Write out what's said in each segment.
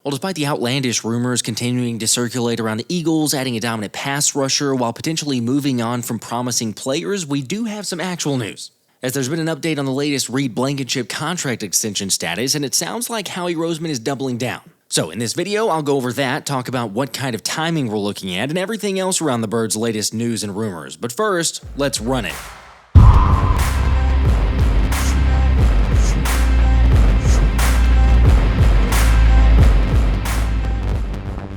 Well, despite the outlandish rumors continuing to circulate around the Eagles adding a dominant pass rusher while potentially moving on from promising players, we do have some actual news. As there's been an update on the latest Reed Blankenship contract extension status, and it sounds like Howie Roseman is doubling down. So in this video, I'll go over that, talk about what kind of timing we're looking at, and everything else around the Birds' latest news and rumors. But first, let's run it.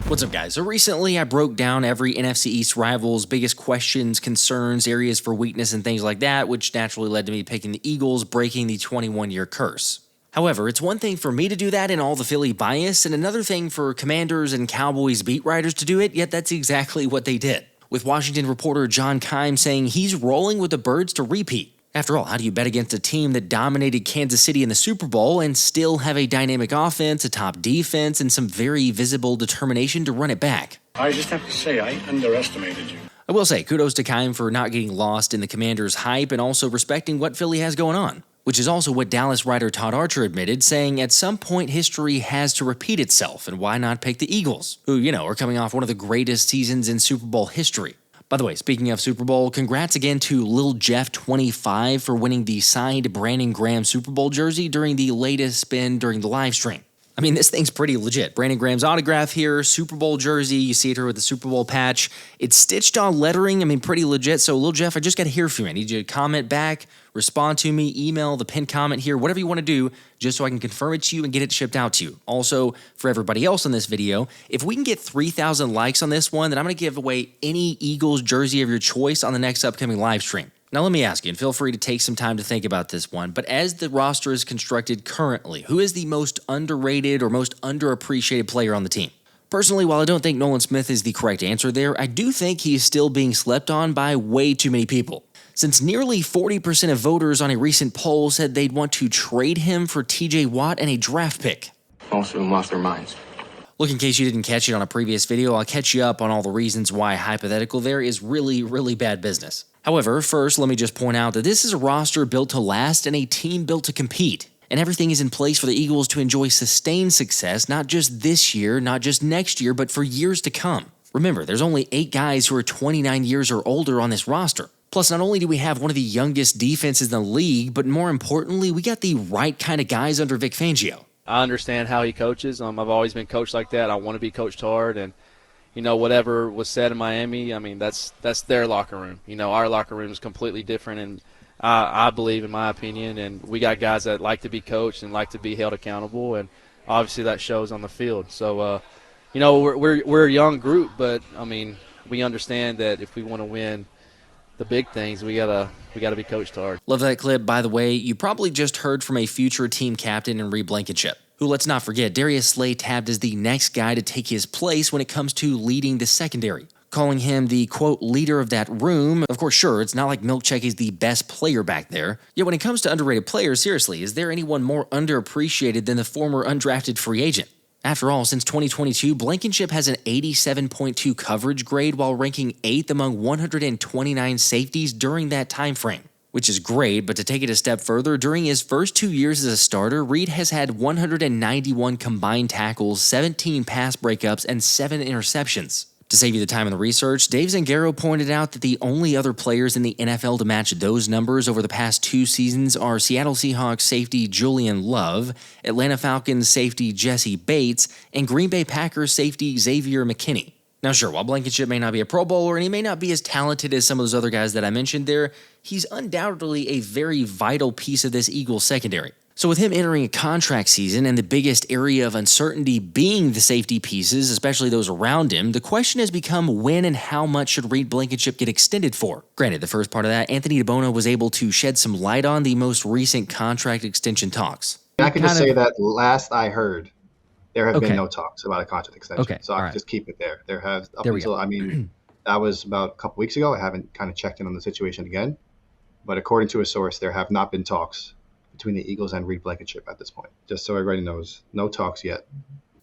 What's up, guys? So recently I broke down every NFC East rival's biggest questions, concerns, areas for weakness, and things like that, which naturally led to me picking the Eagles, breaking the 21-year curse. However, it's one thing for me to do that in all the Philly bias, and another thing for Commanders and Cowboys beat writers to do it, yet that's exactly what they did. With Washington reporter John Keim saying he's rolling with the Birds to repeat. After all, how do you bet against a team that dominated Kansas City in the Super Bowl and still have a dynamic offense, a top defense, and some very visible determination to run it back? I just have to say, I underestimated you. I will say, kudos to Keim for not getting lost in the Commanders' hype and also respecting what Philly has going on, which is also what Dallas writer Todd Archer admitted, saying at some point history has to repeat itself, and why not pick the Eagles, who, are coming off one of the greatest seasons in Super Bowl history. By the way, speaking of Super Bowl, congrats again to Lil Jeff 25 for winning the signed Brandon Graham Super Bowl jersey during the latest spin during the live stream. I mean, this thing's pretty legit. Brandon Graham's autograph here, Super Bowl jersey, you see it here with the Super Bowl patch. It's stitched on lettering, pretty legit. So Lil Jeff, I just got to hear from you. I need you to comment back, respond to me, email the pinned comment here, whatever you want to do, just so I can confirm it to you and get it shipped out to you. Also, for everybody else on this video, if we can get 3,000 likes on this one, then I'm going to give away any Eagles jersey of your choice on the next upcoming live stream. Now let me ask you, and feel free to take some time to think about this one, but as the roster is constructed currently, who is the most underrated or most underappreciated player on the team? Personally, while I don't think Nolan Smith is the correct answer there, I do think he is still being slept on by way too many people. Since nearly 40% of voters on a recent poll said they'd want to trade him for TJ Watt and a draft pick. Most of them lost their minds. Look, in case you didn't catch it on a previous video, I'll catch you up on all the reasons why hypothetical there is really, really bad business. However, first, let me just point out that this is a roster built to last and a team built to compete. And everything is in place for the Eagles to enjoy sustained success, not just this year, not just next year, but for years to come. Remember, there's only 8 guys who are 29 years or older on this roster. Plus, not only do we have one of the youngest defenses in the league, but more importantly, we got the right kind of guys under Vic Fangio. I understand how he coaches. I've always been coached like that. I want to be coached hard, and whatever was said in Miami, that's their locker room. Our locker room is completely different, and I believe, in my opinion, and we got guys that like to be coached and like to be held accountable, and obviously that shows on the field. So, we're a young group, but we understand that if we want to win the big things, we gotta be coached hard. Love that clip. By the way, you probably just heard from a future team captain in Reed Blankenship, who, let's not forget, Darius Slay tabbed as the next guy to take his place when it comes to leading the secondary, calling him the, quote, leader of that room. Of course, sure, it's not like Milkcheck is the best player back there. Yet when it comes to underrated players, seriously, is there anyone more underappreciated than the former undrafted free agent? After all, since 2022, Blankenship has an 87.2 coverage grade while ranking 8th among 129 safeties during that time frame. Which is great, but to take it a step further, during his first 2 years as a starter, Reed has had 191 combined tackles, 17 pass breakups, and 7 interceptions. To save you the time and the research, Dave Zangaro pointed out that the only other players in the NFL to match those numbers over the past 2 seasons are Seattle Seahawks safety Julian Love, Atlanta Falcons safety Jesse Bates, and Green Bay Packers safety Xavier McKinney. Now sure, while Blankenship may not be a Pro Bowler and he may not be as talented as some of those other guys that I mentioned there, he's undoubtedly a very vital piece of this Eagles secondary. So with him entering a contract season and the biggest area of uncertainty being the safety pieces, especially those around him, the question has become when and how much should Reed Blankenship get extended for? Granted, the first part of that, Anthony DiBona was able to shed some light on the most recent contract extension talks. I can just say that last I heard, there have been no talks about a contract extension. So I can just keep it there. There have up until, that was about a couple weeks ago. I haven't kind of checked in on the situation again. But according to a source, there have not been talks between the Eagles and Reed Blankenship at this point. Just so everybody knows, no talks yet.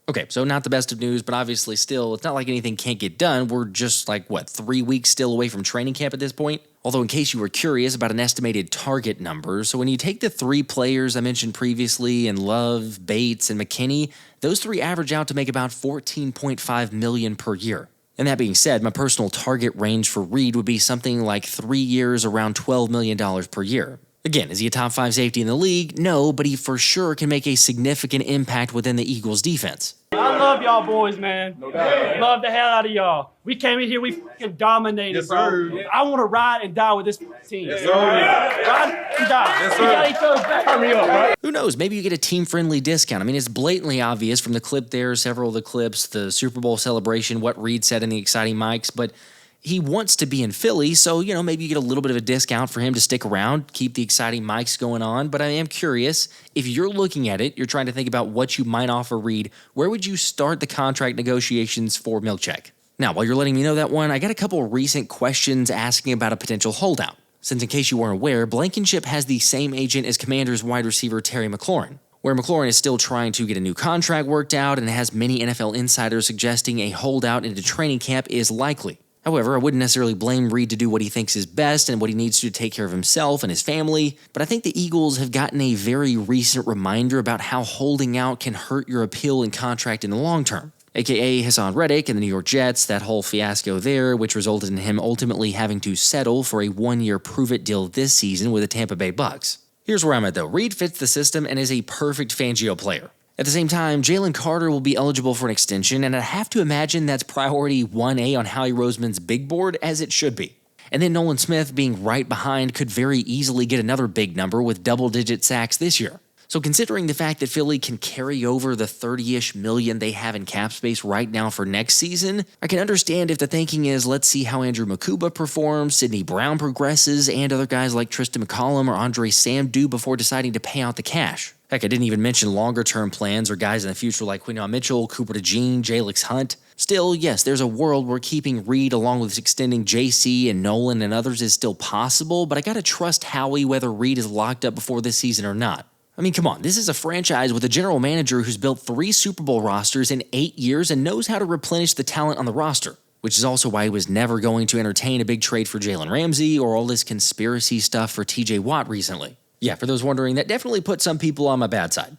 Okay, so not the best of news, but obviously still, it's not like anything can't get done. We're just 3 weeks still away from training camp at this point? Although in case you were curious about an estimated target number, so when you take the 3 players I mentioned previously in Love, Bates, and McKinney, those 3 average out to make about $14.5 million per year. And that being said, my personal target range for Reed would be something like 3 years around $12 million per year. Again, is he a top 5 safety in the league? No, but he for sure can make a significant impact within the Eagles defense. I love y'all boys, man. No doubt. Love the hell out of y'all. We came in here, we fucking dominated, bro. I want to ride and die with this team. Yes, sir. Ride and die. Yes, sir. We got each other's back. Hurry up, right? Who knows? Maybe you get a team-friendly discount. I mean, it's blatantly obvious from the clip there, several of the clips, the Super Bowl celebration, what Reed said in the exciting mics, but he wants to be in Philly, so, maybe you get a little bit of a discount for him to stick around, keep the exciting mics going on. But I am curious, if you're looking at it, you're trying to think about what you might offer Reed, where would you start the contract negotiations for Milchek? Now, while you're letting me know that one, I got a couple of recent questions asking about a potential holdout. Since in case you weren't aware, Blankenship has the same agent as Commanders wide receiver Terry McLaurin, where McLaurin is still trying to get a new contract worked out and has many NFL insiders suggesting a holdout into training camp is likely. However, I wouldn't necessarily blame Reed to do what he thinks is best and what he needs to take care of himself and his family, but I think the Eagles have gotten a very recent reminder about how holding out can hurt your appeal and contract in the long term. AKA Hassan Reddick and the New York Jets, that whole fiasco there, which resulted in him ultimately having to settle for a 1-year prove-it deal this season with the Tampa Bay Bucks. Here's where I'm at though. Reed fits the system and is a perfect Fangio player. At the same time, Jalen Carter will be eligible for an extension, and I have to imagine that's priority 1A on Howie Roseman's big board, as it should be. And then Nolan Smith being right behind could very easily get another big number with double-digit sacks this year. So considering the fact that Philly can carry over the 30-ish million they have in cap space right now for next season, I can understand if the thinking is let's see how Andrew Mukuba performs, Sidney Brown progresses, and other guys like Tristan McCollum or Andre Sam do before deciding to pay out the cash. Heck, I didn't even mention longer-term plans or guys in the future like Quinyon Mitchell, Cooper DeJean, Jalyx Hunt. Still, yes, there's a world where keeping Reed along with extending JC and Nolan and others is still possible, but I gotta trust Howie whether Reed is locked up before this season or not. I mean, come on, this is a franchise with a general manager who's built 3 Super Bowl rosters in 8 years and knows how to replenish the talent on the roster, which is also why he was never going to entertain a big trade for Jalen Ramsey or all this conspiracy stuff for TJ Watt recently. Yeah, for those wondering, that definitely put some people on my bad side.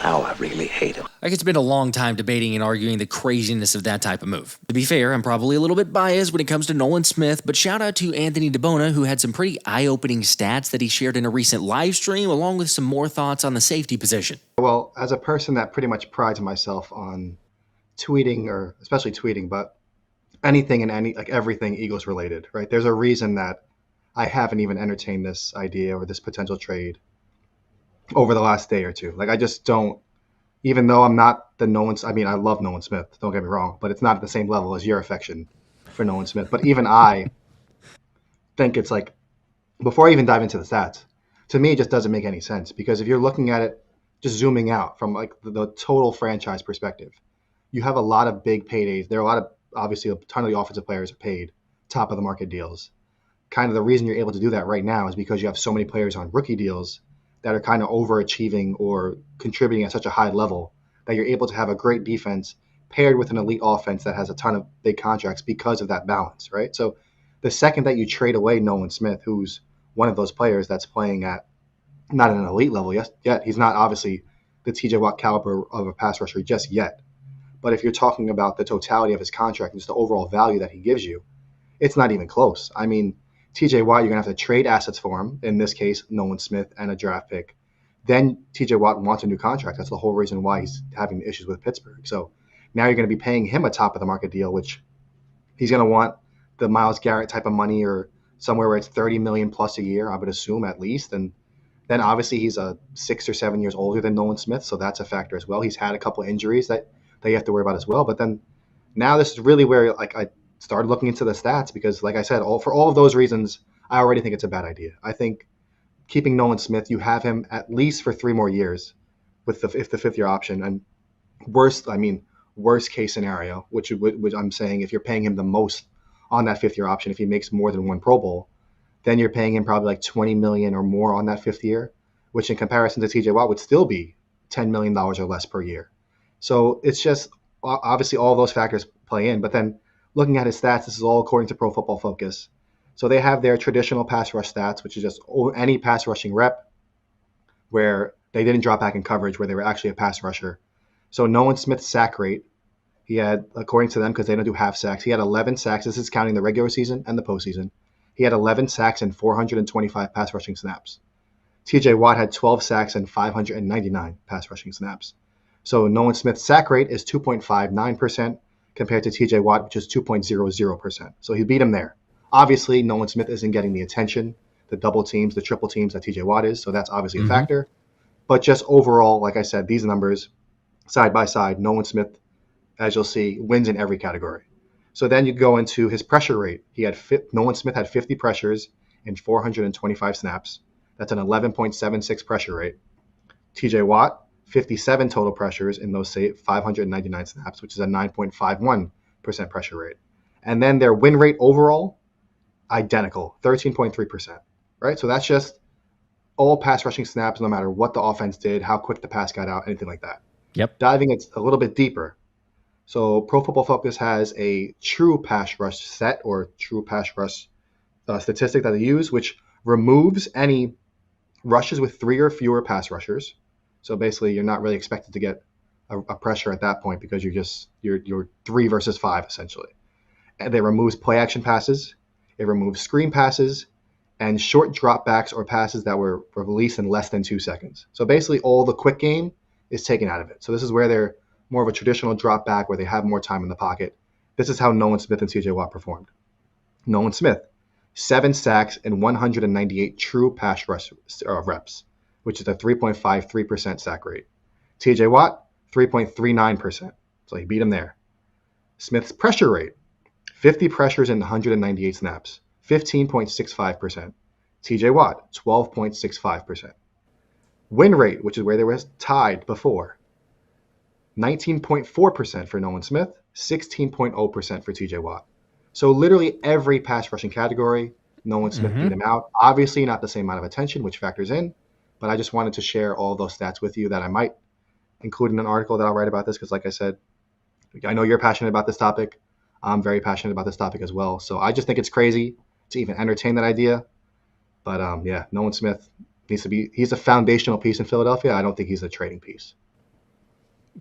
Now I really hate him. Like, it's been a long time debating and arguing the craziness of that type of move. To be fair, I'm probably a little bit biased when it comes to Nolan Smith, but shout out to Anthony DiBona, who had some pretty eye-opening stats that he shared in a recent live stream, along with some more thoughts on the safety position. Well, as a person that pretty much prides myself on tweeting, or especially tweeting, but anything and everything Eagles related, right? There's a reason that I haven't even entertained this idea or this potential trade over the last day or two. Like, I just don't, even though I'm not the Nolan, I mean, I love Nolan Smith, don't get me wrong, but it's not at the same level as your affection for Nolan Smith. But even I think it's like, before I even dive into the stats, to me, it just doesn't make any sense. Because if you're looking at it, just zooming out from like the total franchise perspective, you have a lot of big paydays. There are a lot of, obviously, a ton of the offensive players are paid top of the market deals. Kind of the reason you're able to do that right now is because you have so many players on rookie deals that are kind of overachieving or contributing at such a high level that you're able to have a great defense paired with an elite offense that has a ton of big contracts because of that balance, right? So the second that you trade away Nolan Smith, who's one of those players that's playing at not at an elite level yet, he's not obviously the TJ Watt caliber of a pass rusher just yet. But if you're talking about the totality of his contract and just the overall value that he gives you, it's not even close. I mean, TJ Watt, you're going to have to trade assets for him, in this case, Nolan Smith and a draft pick. Then TJ Watt wants a new contract. That's the whole reason why he's having issues with Pittsburgh. So now you're going to be paying him a top of the market deal, which he's going to want the Myles Garrett type of money or somewhere where it's $30 million plus a year, I would assume at least. And then obviously he's 6 or 7 years older than Nolan Smith, so that's a factor as well. He's had a couple of injuries that you have to worry about as well. But then now this is really where I started looking into the stats because, like I said, for all of those reasons, I already think it's a bad idea. I think keeping Nolan Smith, you have him at least for 3 more years with the 5th-year option. And worst case scenario, which I'm saying if you're paying him the most on that 5th-year option, if he makes more than 1 Pro Bowl, then you're paying him probably like $20 million or more on that 5th year, which in comparison to TJ Watt would still be $10 million or less per year. So it's just obviously all those factors play in. But then looking at his stats, this is all according to Pro Football Focus. So they have their traditional pass rush stats, which is just any pass rushing rep where they didn't drop back in coverage, where they were actually a pass rusher. So Nolan Smith's sack rate, he had, according to them, because they don't do half sacks, he had 11 sacks. This is counting the regular season and the postseason. He had 11 sacks and 425 pass rushing snaps. TJ Watt had 12 sacks and 599 pass rushing snaps. So Nolan Smith's sack rate is 2.59% compared to TJ Watt, which is 2.00%. So he beat him there. Obviously, Nolan Smith isn't getting the attention, the double teams, the triple teams that TJ Watt is. So that's obviously a factor. But just overall, like I said, these numbers, side by side, Nolan Smith, as you'll see, wins in every category. So then you go into his pressure rate. Nolan Smith had 50 pressures in 425 snaps. That's an 11.76 pressure rate. TJ Watt, 57 total pressures in those 599 snaps, which is a 9.51% pressure rate. And then their win rate overall, identical, 13.3%. Right? So that's just all pass rushing snaps, no matter what the offense did, how quick the pass got out, anything like that. Yep. Diving it a little bit deeper. So Pro Football Focus has a true pass rush set or true pass rush statistic that they use, which removes any rushes with 3 or fewer pass rushers. So basically, you're not really expected to get a pressure at that point because you're 3 versus 5 essentially. And it removes play action passes. It removes screen passes and short dropbacks or passes that were released in less than 2 seconds. So basically, all the quick game is taken out of it. So this is where they're more of a traditional drop back where they have more time in the pocket. This is how Nolan Smith and TJ Watt performed. Nolan Smith, 7 sacks and 198 true pass rush reps, which is a 3.53% sack rate. TJ Watt, 3.39%. So he beat him there. Smith's pressure rate, 50 pressures in 198 snaps, 15.65%. TJ Watt, 12.65%. Win rate, which is where they were tied before, 19.4% for Nolan Smith, 16.0% for TJ Watt. So literally every pass rushing category, Nolan Smith beat him out. Obviously not the same amount of attention, which factors in, but I just wanted to share all those stats with you that I might include in an article that I'll write about this because like I said, I know you're passionate about this topic. I'm very passionate about this topic as well. So I just think it's crazy to even entertain that idea. But yeah, Nolan Smith he's a foundational piece in Philadelphia. I don't think he's a trading piece.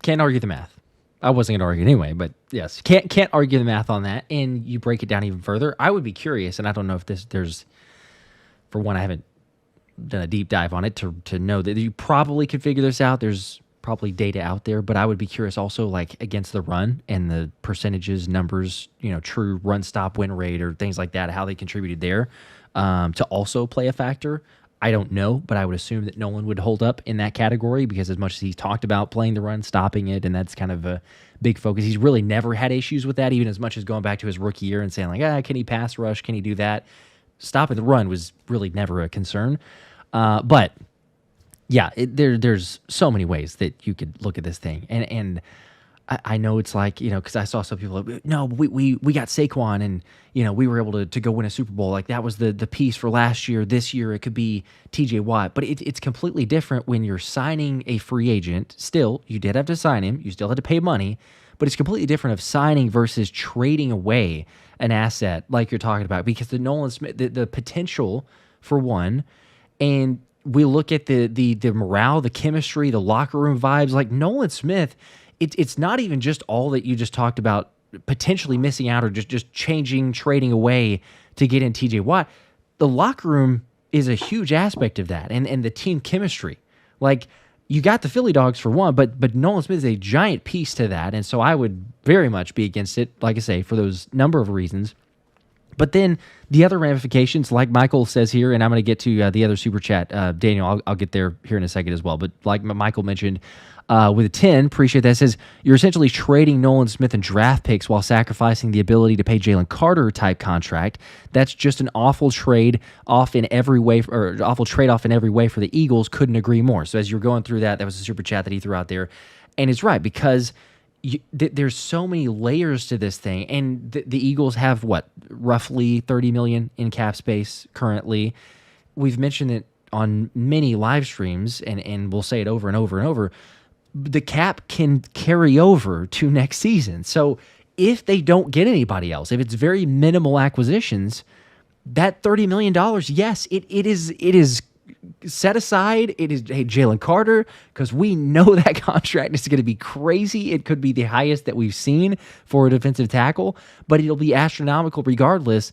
Can't argue the math. I wasn't going to argue anyway, but yes, can't argue the math on that. And you break it down even further. I would be curious, and I don't know if there's, for one, I haven't done a deep dive on it to know that you probably could figure this out. There's probably data out there, but I would be curious also like against the run and the percentages, numbers, true run stop win rate or things like that, how they contributed there to also play a factor. I don't know, but I would assume that Nolan would hold up in that category because as much as he's talked about playing the run, stopping it, and that's kind of a big focus, he's really never had issues with that, even as much as going back to his rookie year and saying like, can he pass rush? Can he do that? Stopping the run was really never a concern. But yeah, there's so many ways that you could look at this thing. And I know it's like, because I saw some people, no, we got Saquon and, we were able to go win a Super Bowl. Like that was the piece for last year. This year it could be TJ Watt. But it's completely different when you're signing a free agent. Still, you did have to sign him. You still had to pay money. But it's completely different of signing versus trading away an asset like you're talking about. Because the Nolan Smith, the potential for one, and we look at the morale, the chemistry, the locker room vibes, like Nolan Smith, it's not even just all that you just talked about potentially missing out or just changing, trading away to get in TJ Watt. The locker room is a huge aspect of that and the team chemistry. Like you got the Philly Dogs for one, but Nolan Smith is a giant piece to that. And so I would very much be against it, like I say, for those number of reasons. But then the other ramifications, like Michael says here, and I'm going to get to the other super chat. Daniel, I'll get there here in a second as well. But like Michael mentioned, with a 10, appreciate that, says you're essentially trading Nolan Smith and draft picks while sacrificing the ability to pay Jalen Carter type contract. That's just an awful trade-off in every way, or awful trade-off in every way for the Eagles. Couldn't agree more. So as you're going through that was a super chat that he threw out there. And it's right, because there's so many layers to this thing, and the Eagles have roughly $30 million in cap space currently. We've mentioned it on many live streams, and we'll say it over and over and over. The cap can carry over to next season. So if they don't get anybody else, if it's very minimal acquisitions, that $30 million, yes, it is set aside. It is, hey, Jalen Carter, because we know that contract is going to be crazy. It could be the highest that we've seen for a defensive tackle, but it'll be astronomical regardless.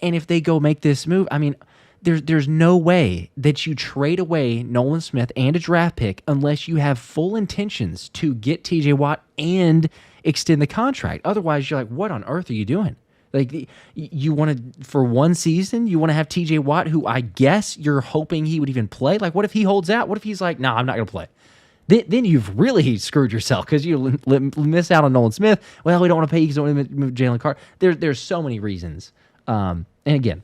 And if they go make this move, I mean, there's no way that you trade away Nolan Smith and a draft pick unless you have full intentions to get TJ Watt and extend the contract. Otherwise, you're like, what on earth are you doing? Like, you want to, for one season, you want to have TJ Watt, who I guess you're hoping he would even play. Like, what if he holds out? What if he's like, nah, I'm not going to play? Then you've really screwed yourself because you miss out on Nolan Smith. Well, we don't want to pay you because we don't want to move Jalen Carter. There's so many reasons. And again,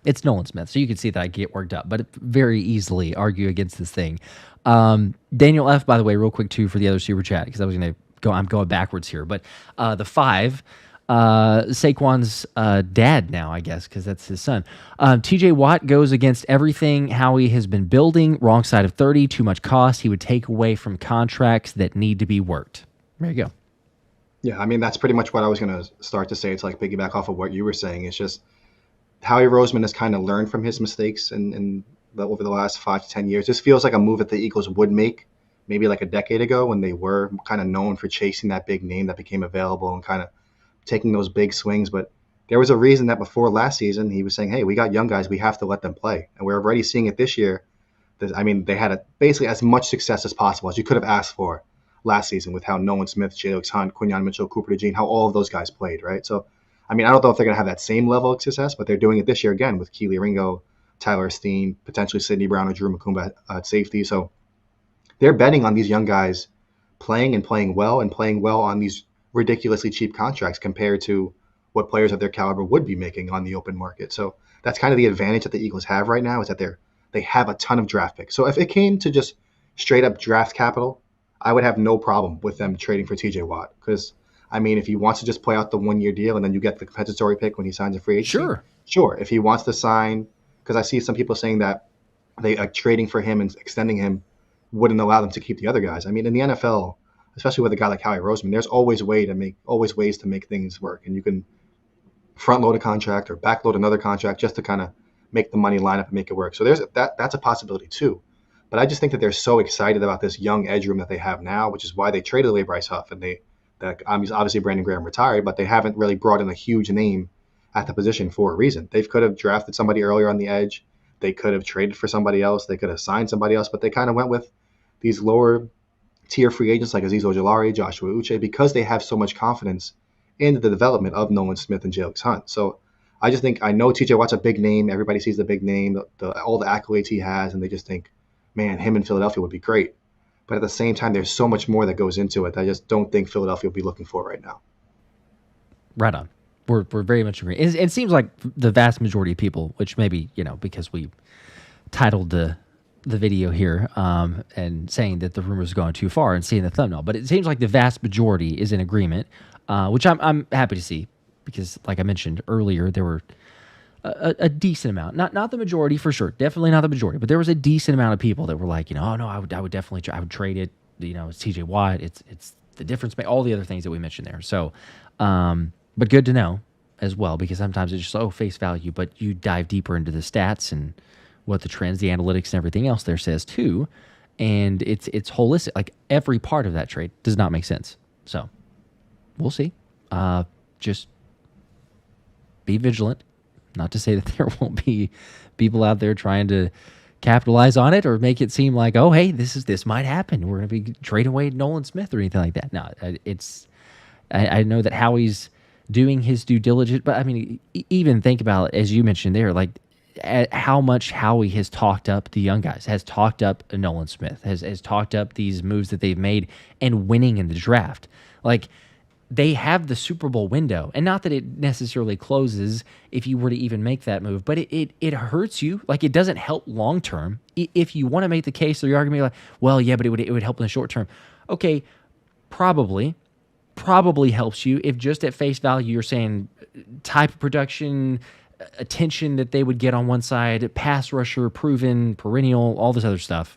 it's Nolan Smith, so you can see that I get worked up, but very easily argue against this thing. Daniel F., by the way, real quick too, for the other super chat, because I'm going backwards here, but the 5, Saquon's dad now, I guess, because that's his son. TJ Watt goes against everything Howie has been building. Wrong side of 30, too much cost. He would take away from contracts that need to be worked. There you go. Yeah, I mean, that's pretty much what I was going to start to say. It's like piggyback off of what you were saying. It's just Howie Roseman has kind of learned from his mistakes over the last 5 to 10 years. This feels like a move that the Eagles would make maybe like a decade ago when they were kind of known for chasing that big name that became available and kind of taking those big swings. But there was a reason that before last season he was saying, hey, we got young guys, we have to let them play. And we're already seeing it this year. I mean, they had basically as much success as possible as you could have asked for last season with how Nolan Smith, Jalyx, Quinyon Mitchell, Cooper DeJean, how all of those guys played, right? So, I mean, I don't know if they're going to have that same level of success, but they're doing it this year again with Kelee, Ringo, Tyler Steen, potentially Sidney Brown or Drew Mukuba at safety. So they're betting on these young guys playing well on these ridiculously cheap contracts compared to what players of their caliber would be making on the open market. So that's kind of the advantage that the Eagles have right now, is that they have a ton of draft picks. So if it came to just straight up draft capital, I would have no problem with them trading for TJ Watt, because I mean, if he wants to just play out the 1-year deal and then you get the compensatory pick when he signs a free agency, sure. If he wants to sign, because I see some people saying that they trading for him and extending him wouldn't allow them to keep the other guys. I mean, in the NFL, especially with a guy like Howie Roseman, there's always ways to make things work, and you can front load a contract or back load another contract just to kind of make the money line up and make it work. So that's a possibility too. But I just think that they're so excited about this young edge room that they have now, which is why they traded away Bryce Huff, and obviously Brandon Graham retired, but they haven't really brought in a huge name at the position for a reason. They could have drafted somebody earlier on the edge. They could have traded for somebody else. They could have signed somebody else, but they kind of went with these lower tier free agents like Azeez Ojulari, Joshua Uche, because they have so much confidence in the development of Nolan Smith and Jalyx Hunt. So I just think, I know TJ Watt's a big name. Everybody sees the big name, all the accolades he has, and they just think, man, him in Philadelphia would be great. But at the same time, there's so much more that goes into it that I just don't think Philadelphia will be looking for right now. Right on. We're very much agreeing. It seems like the vast majority of people, which maybe, because we titled the video here and saying that the rumors are going too far and seeing the thumbnail, but it seems like the vast majority is in agreement, which I'm happy to see, because like I mentioned earlier, there were a decent amount, not the majority for sure, definitely not the majority, but there was a decent amount of people that were like, oh no, I would definitely, I would trade it. It's TJ Watt. It's the difference, all the other things that we mentioned there. So, but good to know as well, because sometimes it's just, face value, but you dive deeper into the stats and what the trends, the analytics, and everything else there says too, and it's holistic. Like, every part of that trade does not make sense. So we'll see. Just be vigilant. Not to say that there won't be people out there trying to capitalize on it or make it seem like, oh, hey, this might happen. We're going to be trading away Nolan Smith or anything like that. No, I know that Howie's doing his due diligence, but I mean, even think about, as you mentioned there, like how much Howie has talked up the young guys, has talked up Nolan Smith, has talked up these moves that they've made and winning in the draft. Like, they have the Super Bowl window, and not that it necessarily closes if you were to even make that move, but it hurts you. Like, it doesn't help long term. If you want to make the case, or you're arguing like, well, yeah, but it would help in the short term. Okay, probably helps you if just at face value you're saying type of production, attention that they would get on one side, pass rusher, proven, perennial, all this other stuff.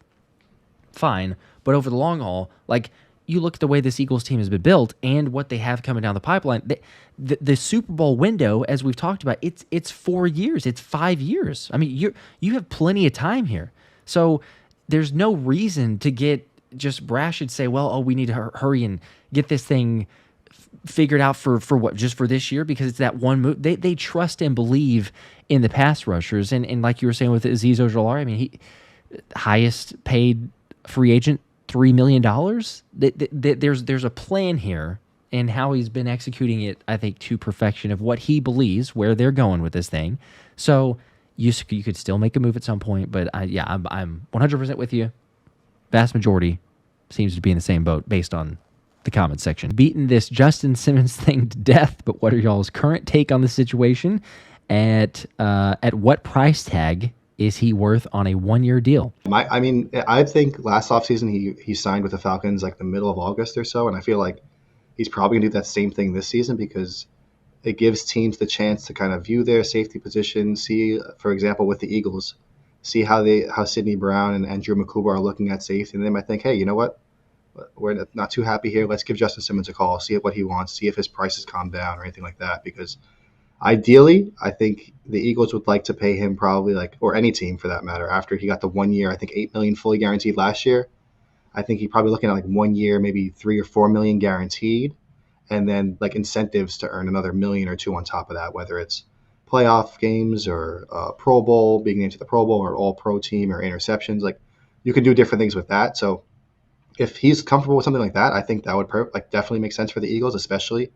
Fine, but over the long haul, like, you look at the way this Eagles team has been built and what they have coming down the pipeline. The Super Bowl window, as we've talked about, it's 4 years, it's 5 years. I mean, you have plenty of time here, so there's no reason to get just brash and say, well, we need to hurry and get this thing figured out for what, just for this year, because it's that one move. They trust and believe in the pass rushers, and like you were saying with Azeez Ojulari, I mean, he highest paid free agent, $3 million. There's a plan here, and how he's been executing it, I think, to perfection of what he believes, where they're going with this thing. So you could still make a move at some point, but I'm 100% with you. Vast majority seems to be in the same boat based on the comment section. Beating this Justin Simmons thing to death, but what are y'all's current take on the situation? At what price tag is he worth on a 1-year deal? I think last offseason he signed with the Falcons like the middle of August or so, and I feel like he's probably going to do that same thing this season because it gives teams the chance to kind of view their safety position, see, for example, with the Eagles, see how Sidney Brown and Drew Mukuba are looking at safety, and they might think, hey, you know what? We're not too happy here. Let's give Justin Simmons a call, see what he wants, see if his price has calmed down or anything like that. Because ideally, I think the Eagles would like to pay him probably or any team for that matter, after he got the 1 year, I think $8 million fully guaranteed last year. I think he's probably looking at 1 year, maybe $3 or $4 million guaranteed, and then incentives to earn another $1 million or $2 million on top of that, whether it's playoff games or Pro Bowl, being into the Pro Bowl or All Pro team or interceptions. You can do different things with that. So if he's comfortable with something like that, I think that would definitely make sense for the Eagles, especially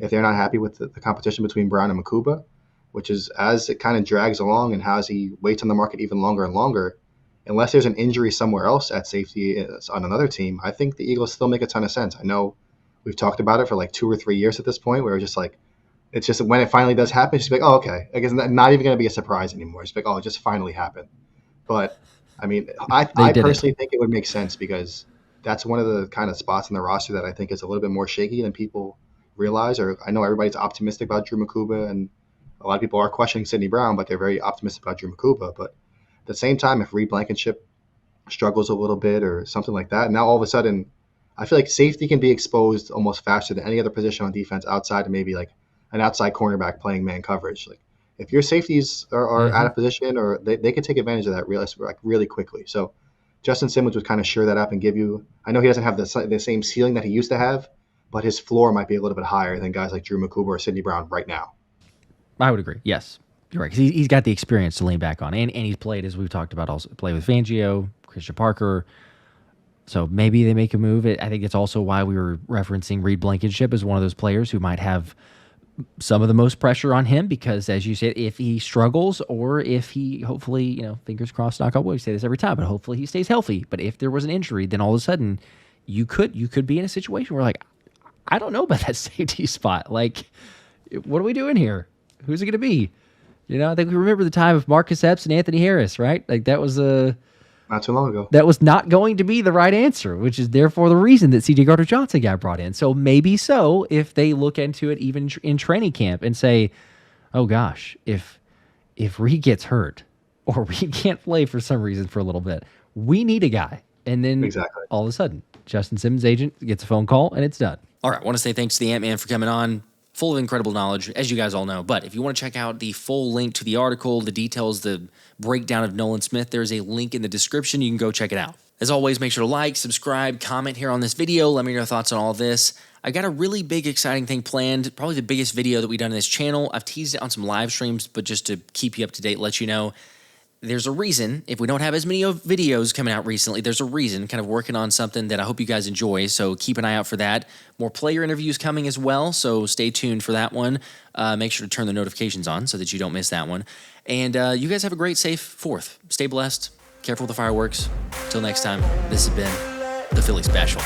if they're not happy with the competition between Brown and Mukuba, which is as it kind of drags along and as he waits on the market even longer and longer, unless there's an injury somewhere else at safety on another team, I think the Eagles still make a ton of sense. I know we've talked about it for 2 or 3 years at this point, where it's just when it finally does happen, it's just oh, okay. I guess not even going to be a surprise anymore. It's oh, it just finally happened. But, I mean, I personally think it would make sense because that's one of the kind of spots in the roster that I think is a little bit more shaky than people realize. Or I know everybody's optimistic about Drew Mukuba, and a lot of people are questioning Sidney Brown, but they're very optimistic about Drew Mukuba. But at the same time, if Reed Blankenship struggles a little bit or something like that, now all of a sudden, I feel like safety can be exposed almost faster than any other position on defense outside of maybe an outside cornerback playing man coverage. If your safeties are out of position, or they can take advantage of that really quickly. So Justin Simmons would kind of sure that up and give you. I know he doesn't have the same ceiling that he used to have, but his floor might be a little bit higher than guys like Drew Mukuba or Sidney Brown right now. I would agree. Yes, you're right. 'Cause he's got the experience to lean back on, and he's played, as we've talked about, also played with Fangio, Christian Parker. So maybe they make a move. I think it's also why we were referencing Reed Blankenship as one of those players who might have some of the most pressure on him, because, as you said, if he struggles, or if he hopefully, fingers crossed, knock on wood, we say this every time, but hopefully he stays healthy. But if there was an injury, then all of a sudden you could be in a situation where I don't know about that safety spot. What are we doing here? Who's it going to be? I think we remember the time of Marcus Epps and Anthony Harris, right? That was not too long ago. That was not going to be the right answer, which is therefore the reason that C.J. Gardner-Johnson got brought in. So maybe if they look into it even in training camp and say, oh gosh, if Reed gets hurt or Reed can't play for some reason for a little bit, we need a guy. And then all of a sudden, Justin Simmons' agent gets a phone call and it's done. All right, I want to say thanks to the Ant-Man for coming on. Full of incredible knowledge, as you guys all know. But if you want to check out the full link to the article, the details, the breakdown of Nolan Smith, there's a link in the description. You can go check it out. As always, make sure to like, subscribe, comment here on this video. Let me know your thoughts on all of this. I got a really big, exciting thing planned, probably the biggest video that we've done on this channel. I've teased it on some live streams, but just to keep you up to date, let you know, there's a reason, if we don't have as many videos coming out recently, there's a reason, kind of working on something that I hope you guys enjoy, so keep an eye out for that. More player interviews coming as well, so stay tuned for that one. Make sure to turn the notifications on so that you don't miss that one. And you guys have a great, safe 4th. Stay blessed. Careful with the fireworks. Till next time, this has been the Philly Special.